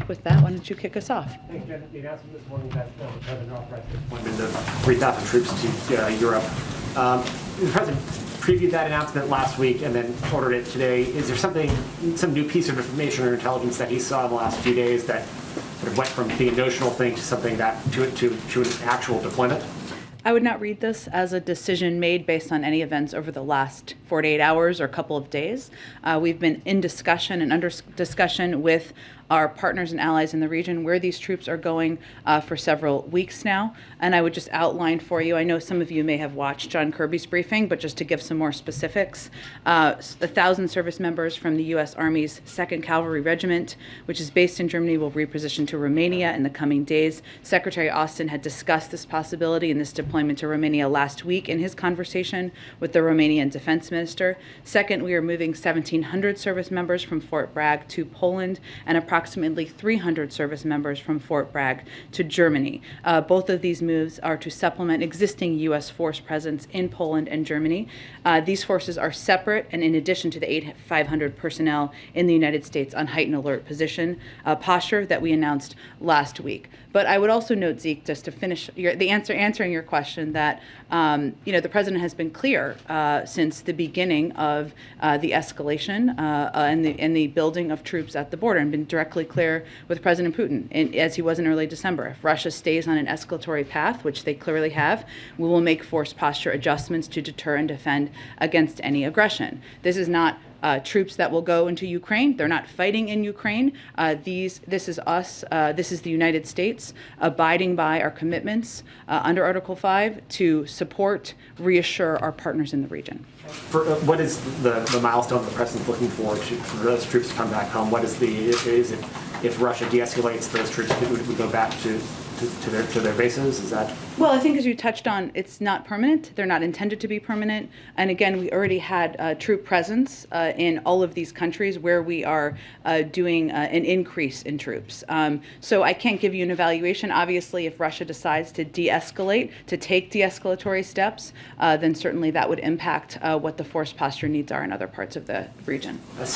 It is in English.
With that, why don't you kick us off? Thanks, Jen. The announcement this morning that the President authorized the deployment of 3,000 troops to Europe. The President previewed that announcement last week and then ordered it today. Is there some new piece of information or intelligence that he saw in the last few days that sort of went from being a notional thing to something that to an actual deployment? I would not read this as a decision made based on any events over the last 48 hours or couple of days. We've been in discussion and under discussion with our partners and allies in the region where these troops are going for several weeks now. And I would just outline for you, I know some of you may have watched John Kirby's briefing, but just to give some more specifics, 1,000 service members from the U.S. Army's 2nd Cavalry Regiment, which is based in Germany, will reposition to Romania in the coming days. Secretary Austin had discussed this possibility and this deployment to Romania last week in his conversation with the Romanian defense minister. Second, we are moving 1,700 service members from Fort Bragg to Poland and approximately 300 service members from Fort Bragg to Germany. Both of these moves are to supplement existing U.S. force presence in Poland and Germany. These forces are separate and in addition to the 8,500 personnel in the United States on heightened alert position posture that we announced last week. But I would also note, Zeke, just to finish answering your question, that the President has been clear since the beginning of the escalation and the building of troops at the border, and been directly clear with President Putin, as he was in early December. If Russia stays on an escalatory path, which they clearly have, we will make force posture adjustments to deter and defend against any aggression. This is not troops that will go into Ukraine. They're not fighting in Ukraine. This is us, this is the United States abiding by our commitments under Article 5 to support, reassure our partners in the region. What is the milestone the President's looking for those troops to come back home? What is it if Russia de-escalates, those troops would go back to their bases? Is that? Well, I think as you touched on, it's not permanent. They're not intended to be permanent. And again, we already had troop presence in all of these countries where we are doing an increase in troops. So I can't give you an evaluation. Obviously, if Russia decides to de-escalate, to take de-escalatory steps, then certainly that would impact what the force posture needs are in other parts of the region.